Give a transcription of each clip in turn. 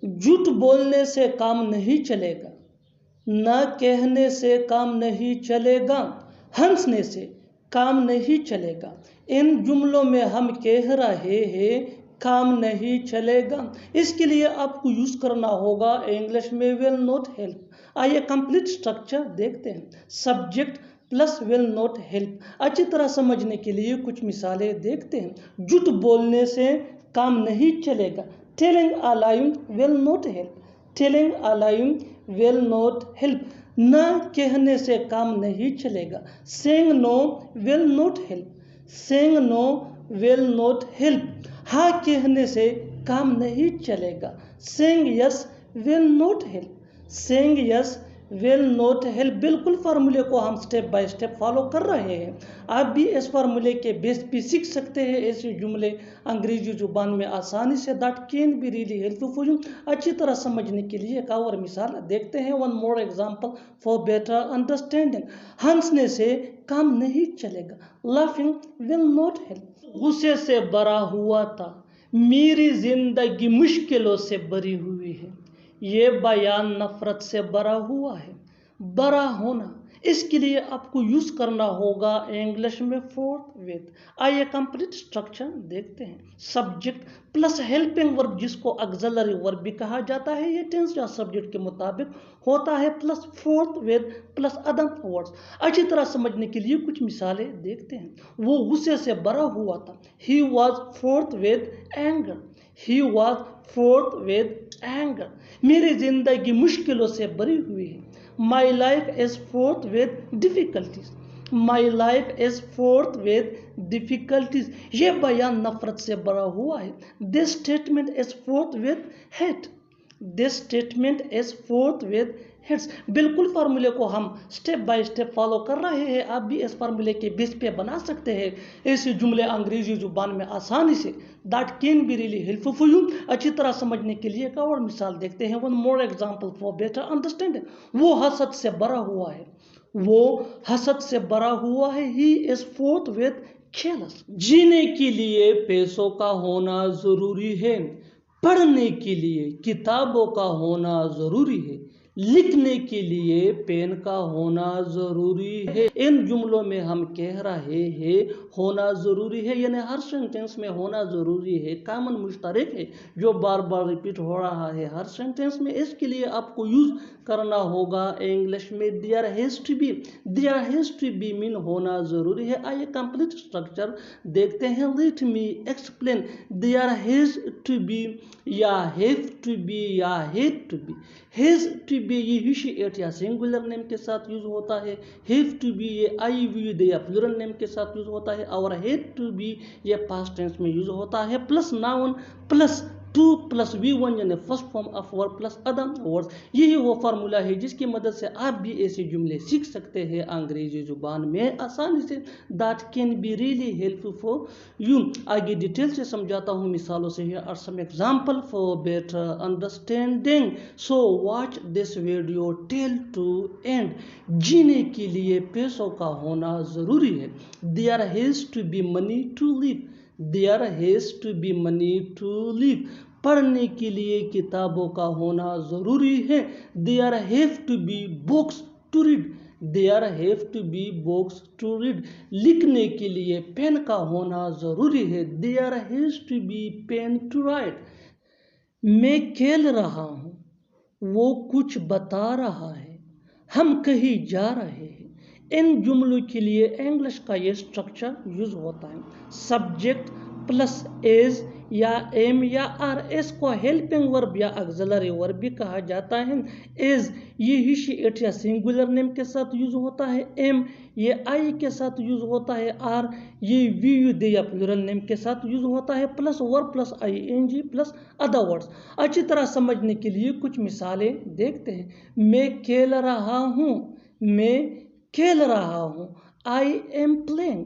झूठ बोलने से काम नहीं चलेगा, न कहने से काम नहीं चलेगा, हंसने से काम नहीं चलेगा। इन जुमलों में हम कह रहे हैं काम नहीं चलेगा। इसके लिए आपको यूज करना होगा इंग्लिश में विल नॉट हेल्प। आइए कंप्लीट स्ट्रक्चर देखते हैं। Subject plus will not help. अच्छी तरह समझने के लिए कुछ मिसालें देखते हैं। झूठ बोलने से काम नहीं चलेगा। Telling a lie will not help. Telling a lie will not help. न कहने से काम नहीं चलेगा। Saying no will not help. Saying no will not help. हाँ कहने से काम नहीं चलेगा। Saying yes will not help. Saying yes will not help. बिल्कुल फार्मूले को हम स्टेप बाय स्टेप फॉलो कर रहे हैं। आप भी इस फार्मूले के बेस पे सीख सकते हैं ऐसे जुमले अंग्रेजी जुबान में आसानी से। That can be really helpful for you. अच्छी तरह समझने के लिए एक और मिसाल देखते हैं। One more example for better understanding. हंसने से काम नहीं चलेगा। Laughing will not help. गुस्से से भरा हुआ था, मेरी जिंदगी मुश्किलों से भरी हुई है। ये बयान नफरत से भरा हुआ है। भरा होना, इसके लिए आपको यूज करना होगा इंग्लिश में फोर्थ विद। आइए कंप्लीट स्ट्रक्चर देखते हैं। सब्जेक्ट प्लस हेल्पिंग वर्ब, जिसको ऑक्सिलरी वर्ब भी कहा जाता है, ये टेंस या सब्जेक्ट के मुताबिक होता है, plus fourth with plus other words. अच्छी तरह समझने के लिए कुछ मिसालें देखते हैं। वो गुस्से से भरा हुआ था। He was forth with anger. He was forth with anger. मेरी जिंदगी मुश्किलों से भरी हुई है। My life is forth with difficulties. My life is forth with difficulties. ये बयान नफरत से भरा हुआ है। This statement is forth with hate. This statement is forth with hates. बिल्कुल फार्मूले को हम स्टेप बाय स्टेप फॉलो कर रहे हैं। आप भी इस फार्मूले के बेस पे बना सकते हैं ऐसे जुमले अंग्रेजी जुबान में आसानी से। That can be really helpful for you. अच्छी तरह समझने के लिए एक और मिसाल देखते हैं। One more example for better understanding. वो हसद से भरा हुआ है। वो हसद से भरा हुआ है। ही इज फोर्थ विद खेलस। जीने के लिए पैसों का होना जरूरी है। पढ़ने के लिए किताबों का होना जरूरी है। लिखने के लिए पेन का होना जरूरी है। इन जुमलों में हम कह रहे हैं होना जरूरी है, यानी हर सेंटेंस में होना जरूरी है, कॉमन मुश्तरक है जो बार बार रिपीट हो रहा है हर सेंटेंस में। इसके लिए आपको यूज करना होगा इंग्लिश में there has to be. There has to be mean होना जरूरी है। आइए कंप्लीट स्ट्रक्चर देखते हैं। Let me explain. There has to be या हैव टू बी या had to be. Has to be ये ही शी एट या सिंगुलर नेम के साथ यूज होता है। हैव टू बी ये आई वी दे या प्लूरल नेम के साथ यूज होता है। और हैड टू बी ये पास्ट टेंस में यूज होता है। Plus noun plus two plus V1 यानी first form of verb plus other words. यही वो फार्मूला है जिसकी मदद से आप भी ऐसे जुमले सीख सकते हैं अंग्रेजी जुबान में आसानी से। That can be really helpful for you. आगे डिटेल से समझाता हूँ मिसालों से। Here are some example for better understanding. So watch this video till to end. जीने के लिए पैसों का होना जरूरी है। There has to be money to live. There has to be money to live. पढ़ने के लिए किताबों का होना जरूरी है। There have to be books to read. There have to be books to read. लिखने के लिए पेन का होना जरूरी है। There has to be pen to write. मैं खेल रहा हूँ, वो कुछ बता रहा है, हम कहीं जा रहे हैं। इन जुमलों के लिए इंग्लिश का ये स्ट्रक्चर यूज होता है। सब्जेक्ट प्लस एज या एम या आर। एस को हेल्पिंग वर्ब या ऑक्सिलरी वर्ब भी कहा जाता है। एज ये ही शी इट या सिंगुलर नेम के साथ यूज होता है। एम ये आई के साथ यूज होता है। आर ये वी यू दे या प्लूरल नेम के साथ यूज होता है। Plus verb plus ING plus other words. अच्छी तरह समझने के लिए कुछ मिसालें देखते हैं। मैं खेल रहा हूँ। मैं खेल रहा हूँ। I am playing.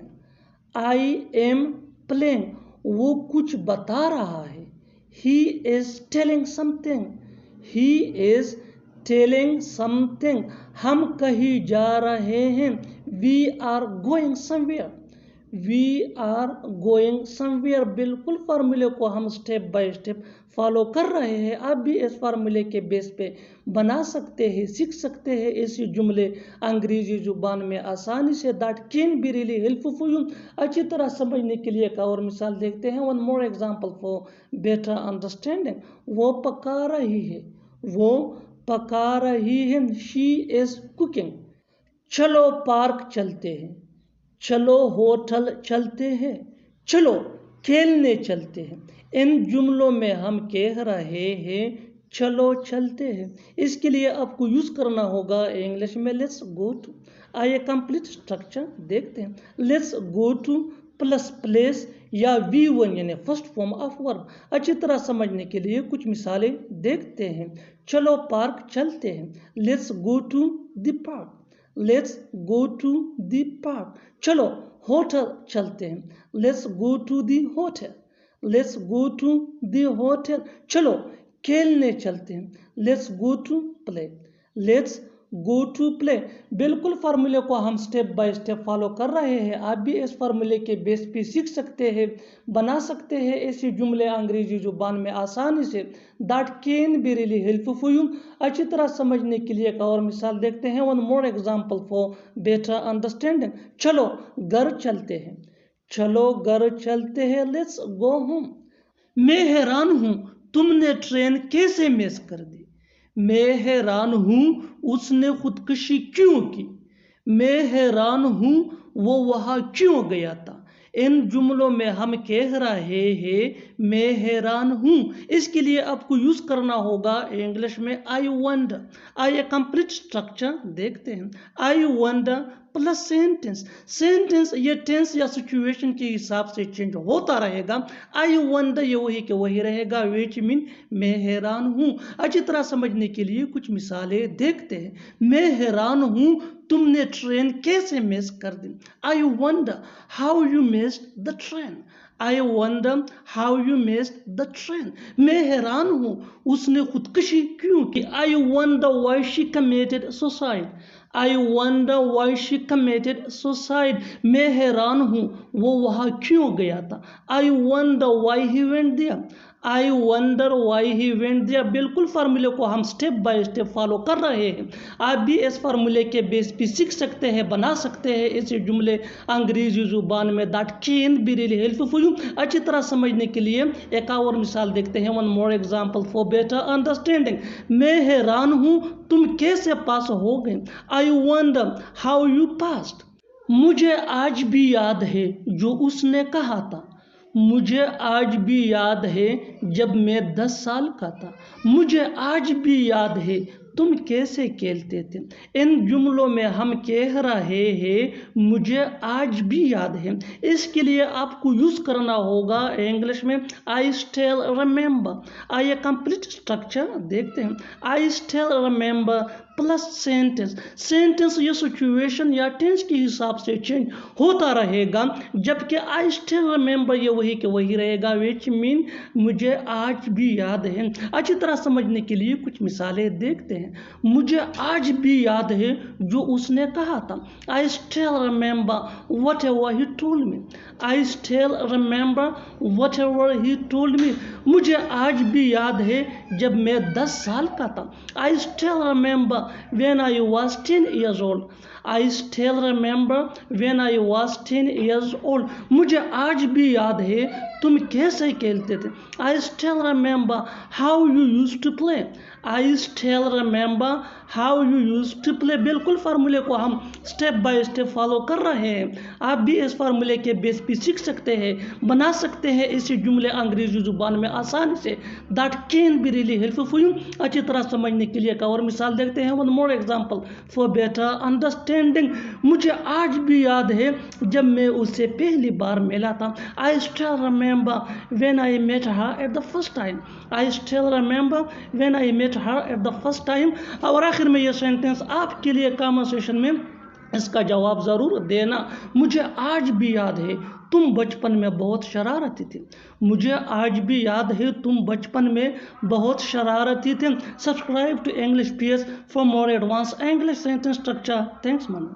I am playing. वो कुछ बता रहा है। He is telling something. He is telling something. हम कहीं जा रहे हैं। We are going somewhere. We are going somewhere. बिल्कुल फार्मूले को हम स्टेप बाय स्टेप फॉलो कर रहे हैं। आप भी इस फार्मूले के बेस पे बना सकते हैं, सीख सकते हैं ऐसे जुमले अंग्रेजी जुबान में आसानी से। That can be really helpful for you. अच्छी तरह समझने के लिए एक और मिसाल देखते हैं। One more example for better understanding. वो पका रही है, वो पका रही है। She is cooking. चलो पार्क चलते हैं, चलो होटल चलते हैं, चलो खेलने चलते हैं। इन जुमलों में हम कह रहे हैं चलो चलते हैं। इसके लिए आपको यूज करना होगा इंग्लिश में लेट्स गो टू। आइए कंप्लीट स्ट्रक्चर देखते हैं। Let's go two plus place या V1 यानी फर्स्ट फॉर्म ऑफ वर्ब। अच्छी तरह समझने के लिए कुछ मिसालें देखते हैं। चलो पार्क चलते हैं, let's go to the park. Let's go to the park. चलो होटल चलते हैं, let's go to the hotel. Let's go to the hotel. चलो खेलने चलते हैं, let's go to play. Let's go to play. बिल्कुल फार्मूले को हम स्टेप बाय स्टेप फॉलो कर रहे हैं। आप भी इस फार्मूले के बेस पे सीख सकते हैं, बना सकते हैं ऐसे जुमले अंग्रेजी जुबान में आसानी से। That can be really helpful for you. अच्छी तरह समझने के लिए एक और मिसाल देखते हैं। One more example for better understanding. चलो घर चलते हैं, चलो घर चलते हैं। Let's go home. मैं हैरान हूं तुमने ट्रेन कैसे मिस कर दी। मैं हैरान हूं उसने खुदकुशी क्यों की। मैं हैरान हूं वो वहां क्यों गया था। इन जुमलों में हम कह रहे हैं मैं हैरान हूं। इसके लिए आपको यूज करना होगा इंग्लिश में आई वंडर। आइए कंप्लीट स्ट्रक्चर देखते हैं। I wonder plus sentence. Sentence ये टेंस या सिचुएशन के हिसाब से चेंज होता रहेगा। आई वंडर ये वही के वही रहेगा, विच मीन मैं हैरान हूं। अच्छी तरह समझने के लिए कुछ मिसालें देखते हैं। मैं हैरान हूं तुमने ट्रेन कैसे मिस कर दी। I wonder how you missed the train. I wonder how you missed the train. मैं हैरान हूं उसने खुदकुशी क्यों की। I wonder why she committed suicide. I wonder why she committed suicide. मैं हैरान हूं वो वहां क्यों गया था। I wonder why he went there. I wonder why he went there. बिल्कुल फार्मूले को हम स्टेप बाय स्टेप फॉलो कर रहे हैं। आप भी इस फार्मूले के बेस पे सीख सकते हैं, बना सकते हैं ऐसे जुमले अंग्रेजी जुबान में। That can be really helpful for you. अच्छी तरह समझने के लिए एक और मिसाल देखते हैं। One more example for better understanding. मैं हैरान हूं तुम कैसे पास हो गए। आई वंडर हाउ यू पास्ड। मुझे आज भी याद है जो उसने कहा था। मुझे आज भी याद है जब मैं 10 साल का था। मुझे आज भी याद है तुम कैसे खेलते थे। इन जुमलों में हम कह रहे हैं मुझे आज भी याद है। इसके लिए आपको यूज करना होगा इंग्लिश में आई स्टिल रिमेंबर। आइए कंप्लीट स्ट्रक्चर देखते हैं। आई still remember plus sentence. Sentence ये सिचुएशन या टेंस के हिसाब से चेंज होता रहेगा, जबकि आई स्टिल रिमेंबर ये वही के वही रहेगा, विच मीन मुझे आज भी याद है। अच्छी तरह समझने के लिए कुछ मिसालें देखते हैं। मुझे आज भी याद है जो उसने कहा था। I still remember what ever he told me. I still remember what ever he told me. मुझे आज भी याद है जब मैं 10 साल का था। I still remember when I was 10 years old. I still remember when I was 10 years old. मुझे आज भी याद है तुम कैसे खेलते थे। I still remember how you used to play. I still remember how you used to play. बिल्कुल फार्मूले को हम स्टेप बाय स्टेप फॉलो कर रहे हैं। आप भी इस फार्मूले के बेस पे सीख सकते हैं, बना सकते हैं ऐसे जुमले अंग्रेजी जुबान में आसानी से। That can be really helpful for you. अच्छी तरह समझने के लिए एक और मिसाल देखते हैं। One more example for better understanding. मुझे आज भी याद है जब मैं उससे पहली बार मिला था। I still remember when I met her at the first time. I still remember when I met her at the first time. और आखिर में ये सेंटेंस आपके लिए कमेंट सेक्शन में इसका जवाब ज़रूर देना। मुझे आज भी याद है तुम बचपन में बहुत शरारती थे। मुझे आज भी याद है तुम बचपन में बहुत शरारती थे। Subscribe to English PS for more advance English sentence structure. Thanks मन।